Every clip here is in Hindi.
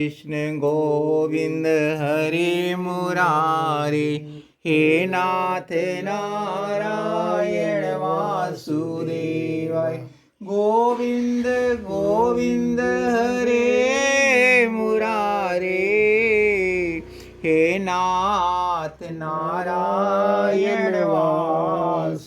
कृष्ण गोविंद हरे मुरारी, हे नाथ नारायण वासुदेवाय। गोविंद गोविंद हरे मुरारे, हे नाथ नारायण वासुदेवाय।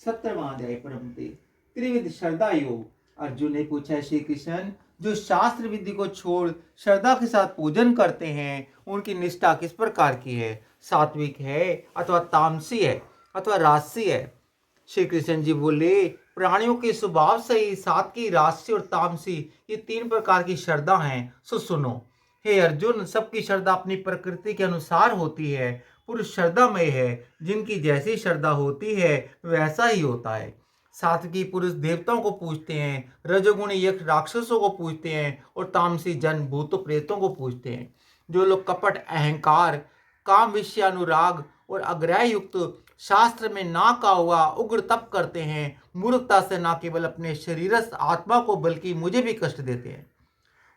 17वां अध्याय परमते त्रिविध श्रद्धा योग। अर्जुन ने पूछा, श्री कृष्ण, जो शास्त्र विधि को छोड़ श्रद्धा के साथ पूजन करते हैं, उनकी निष्ठा किस प्रकार की है? सात्विक है अथवा तामसी है अथवा राजसी है? श्री कृष्ण जी बोले, प्राणियों के स्वभाव से ही सात्विक, राजसी और तामसी ये 3 प्रकार की श्रद्धा हैं। सो सुनो। हे अर्जुन, सबकी श्रद्धा अपनी प्रकृति के अनुसार होती है। पुरुष श्रद्धामय है, जिनकी जैसी श्रद्धा होती है वैसा ही होता है। सात्विकी पुरुष देवताओं को पूजते हैं, रजोगुणी यक्ष राक्षसों को पूजते हैं और तामसी जन भूतों प्रेतों को पूजते हैं। जो लोग कपट, अहंकार, काम, विषयानुराग और अग्रह युक्त, शास्त्र में ना कहा हुआ उग्र तप करते हैं, मूर्खता से न केवल अपने शरीरस्थ आत्मा को बल्कि मुझे भी कष्ट देते हैं,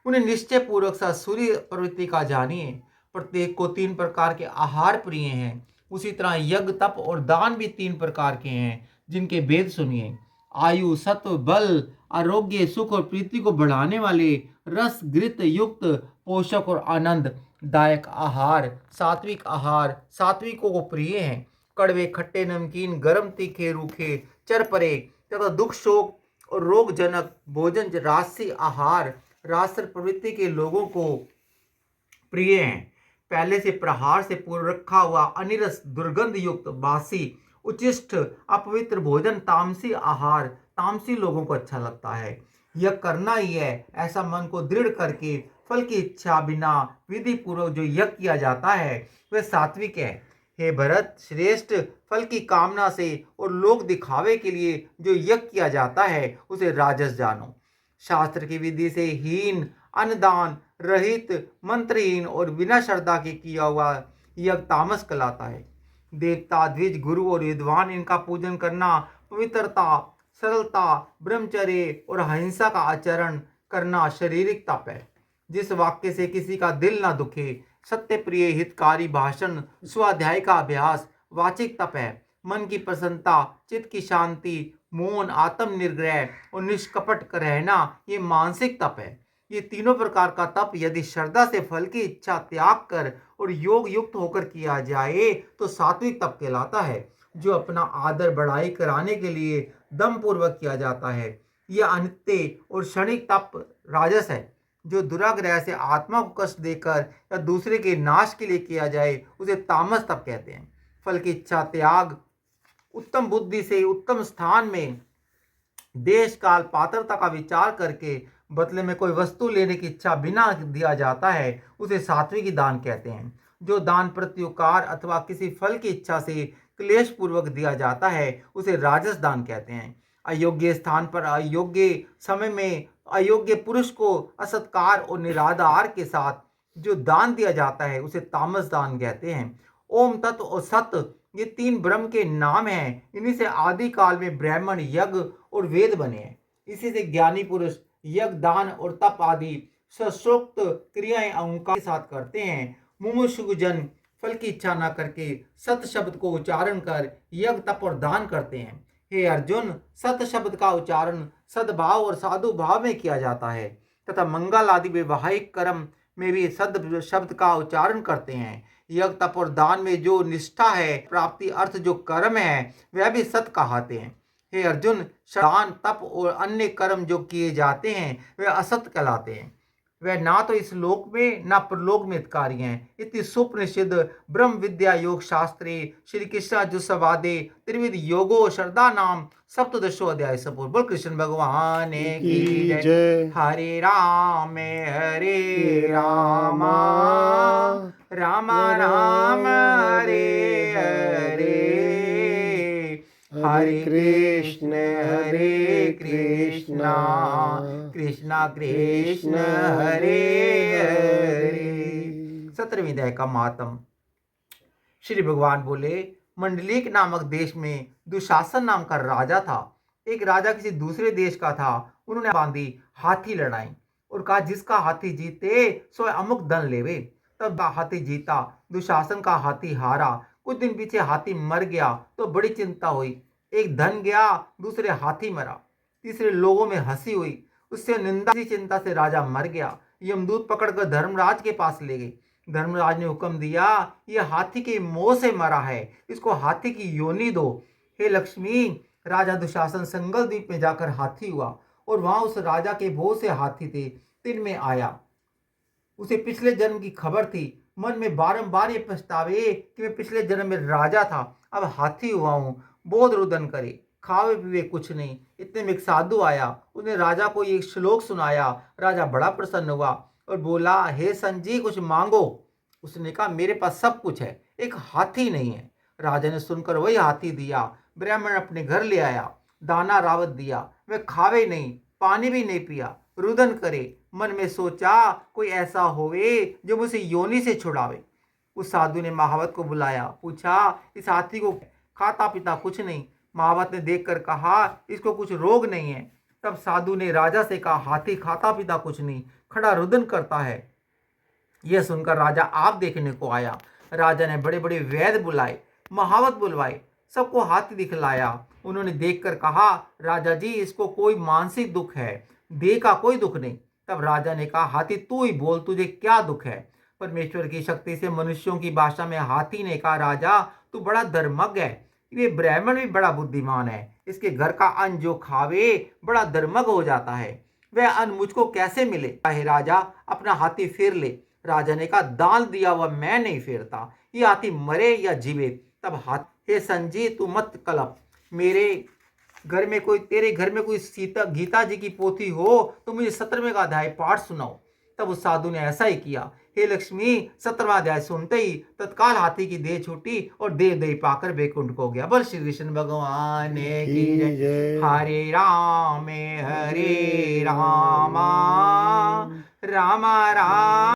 उन्हें निश्चय पूर्वक सा सूर्य प्रवृत्ति का जानिए। प्रत्येक को 3 प्रकार के आहार प्रिय हैं। उसी तरह यज्ञ, तप और दान भी 3 प्रकार के हैं, जिनके भेद सुनिए। आयु, सत्व, बल, आरोग्य, सुख और प्रीति को बढ़ाने वाले रस घृत युक्त पोषक और आनंद दायक आहार सात्विक आहार सात्विकों को प्रिय हैं। कड़वे, खट्टे, नमकीन, गरम, तीखे, रूखे, चरपरे तथा दुख, शोक और रोगजनक भोजन राजसी आहार राष्ट्र प्रवृत्ति के लोगों को प्रिय हैं। पहले से प्रहार से पूर्व रखा हुआ अनिरस, दुर्गंध युक्त, बासी, उचिष्ट, अपवित्र भोजन तामसी आहार तामसी लोगों को अच्छा लगता है। यह करना ही है, ऐसा मन को दृढ़ करके फल की इच्छा बिना विधि पूर्वक जो यज्ञ किया जाता है वह सात्विक है। हे भरत श्रेष्ठ, फल की कामना से और लोक दिखावे के लिए जो यज्ञ किया जाता है उसे राजस जानो। शास्त्र की विधि से हीन, अन्नदान रहित, मंत्रहीन और बिना श्रद्धा के किया हुआ यज्ञ तामस कहलाता है। देवता, द्विज, गुरु और विद्वान इनका पूजन करना, पवित्रता, सरलता, ब्रह्मचर्य और अहिंसा का आचरण करना शारीरिक तप है। जिस वाक्य से किसी का दिल न दुखे, सत्य प्रिय, हितकारी भाषण, स्वाध्याय का अभ्यास वाचिक तप है। मन की प्रसन्नता, चित्त की शांति, मौन, आत्म निग्रह और निष्कपट रहना ये मानसिक तप है। ये तीनों प्रकार का तप यदि श्रद्धा से फल की इच्छा त्याग कर और योग युक्त होकर किया जाए तो सात्विक तप कहलाता है, जो अपना आदर बढ़ाई कराने के लिए दम पूर्वक किया जाता है। यह अनित्य और क्षणिक तप राजस है। जो दुराग्रह से आत्मा को कष्ट देकर या दूसरे के नाश के लिए किया जाए उसे तामस तप कहते हैं। फल की इच्छा त्याग, उत्तम बुद्धि से उत्तम स्थान में देश काल पात्रता का विचार करके बदले में कोई वस्तु लेने की इच्छा बिना दिया जाता है उसे सात्विक दान कहते हैं। जो दान प्रत्युकार अथवा किसी फल की इच्छा से क्लेश पूर्वक दिया जाता है उसे राजस दान कहते हैं। अयोग्य स्थान पर, अयोग्य समय में, अयोग्य पुरुष को असत्कार और निराधार के साथ जो दान दिया जाता है उसे तामस दान कहते हैं। ओम, तत्व और सत्य ये 3 ब्रह्म के नाम हैं। इन्हीं से आदि काल में ब्राह्मण, यज्ञ और वेद बने हैं। इसी से ज्ञानी पुरुष यज्ञ, दान और तप आदि सशोक्त क्रियाएं अहंकार के साथ करते हैं। मुमुक्षु जन फल की इच्छा न करके सत्य शब्द को उच्चारण कर यज्ञ, तप और दान करते हैं। हे अर्जुन, सत्य शब्द का उच्चारण सद्भाव और साधु भाव में किया जाता है तथा मंगल आदि वैवाहिक कर्म में भी सद शब्द का उच्चारण करते हैं। यज्ञ, तप और दान में जो निष्ठा है, प्राप्ति अर्थ जो कर्म है वह भी सत कहलाते हैं। हे अर्जुन, दान, तप और अन्य कर्म जो किए जाते हैं वे असत कहलाते हैं। वह ना तो इस लोक में ना परलोक में हितकारी हैं। इति सुप्रसिद्ध ब्रह्म विद्या योग शास्त्रे श्री कृष्ण जुस्सवादे त्रिविध योगो श्रद्धा नाम सप्तदशो अध्याय सपूर। बोल कृष्ण भगवान की जय। हरे राम राम राम हरे हरे, हरे कृष्ण कृष्ण कृष्ण हरे हरे। 17वीं अध्याय का मातम। श्री भगवान बोले, मंडलीक नामक देश में दुशासन नाम का राजा था। एक राजा किसी दूसरे देश का था। उन्होंने बांधी हाथी लड़ाई। और कहा जिसका हाथी जीते सो अमुक धन लेवे। तब हाथी जीता, दुशासन का हाथी हारा। कुछ दिन पीछे हाथी मर गया तो बड़ी चिंता हुई। एक धन गया, दूसरे हाथी मरा, तीसरे लोगों में हंसी हुई, उससे निंदा की चिंता से राजा मर गया। यमदूत पकड़कर धर्मराज के पास ले गए। धर्मराज ने हुक्म दिया, ये हाथी के मोह से मरा है, इसको हाथी की योनि दो। हे लक्ष्मी, राजा दुशासन संगल द्वीप में जाकर हाथी हुआ और वहां उस राजा के बहुत से हाथी थे। दिन में आया, उसे पिछले जन्म की खबर थी। मन में बारंबार ये पछतावे कि मैं पिछले जन्म में राजा था, अब हाथी हुआ हूं। बहुत रुदन करे, खावे पीवे कुछ नहीं। इतने में एक साधु आया, उसने राजा को एक श्लोक सुनाया। राजा बड़ा प्रसन्न हुआ और बोला, हे संजी, कुछ मांगो। उसने कहा, मेरे पास सब कुछ है, एक हाथी नहीं है। राजा ने सुनकर वही हाथी दिया। ब्राह्मण अपने घर ले आया, दाना रावत दिया, वह खावे नहीं, पानी भी नहीं पिया, रुदन करे। मन में सोचा, कोई ऐसा होवे जो मुझे योनि से छुड़ावे। उस साधु ने महावत को बुलाया, पूछा, इस हाथी को खाता पीता कुछ नहीं। महावत ने देखकर कहा, इसको कुछ रोग नहीं है। तब साधु ने राजा से कहा, हाथी खाता पीता कुछ नहीं, खड़ा रुदन करता है। यह सुनकर राजा आप देखने को आया। राजा ने बड़े बड़े वैद्य बुलाए, महावत बुलवाए, सबको हाथी दिखलाया। उन्होंने देखकर कहा, राजा जी, इसको कोई मानसिक दुख है, देह का कोई दुख नहीं। तब राजा ने कहा, हाथी तू ही बोल, तुझे क्या दुख है। परमेश्वर की शक्ति से मनुष्यों की भाषा में हाथी ने कहा, राजा तू बड़ा धर्मज्ञ है, ये ब्राह्मण भी बड़ा बुद्धिमान है, इसके घर का अन्न जो खावे बड़ा धर्मज्ञ हो जाता है, वह अन्न मुझको कैसे मिले। चाहे राजा अपना हाथी फेर ले। राजा ने कहा, दान दिया हुआ मैं नहीं फेरता, ये हाथी मरे या जीवे। तब हाथी, हे संजी, तू मत कलप, मेरे घर में कोई, तेरे घर में कोई सीता गीता जी की पोथी हो तो मुझे 17वें का अध्याय पाठ सुनाओ। तब उस साधु ने ऐसा ही किया। हे लक्ष्मी, 17वां अध्याय सुनते ही तत्काल हाथी की देह छूटी और देह दही पाकर बैकुंठ को गया। बल श्री कृष्ण भगवान की जय। हरे राम रामा राम राम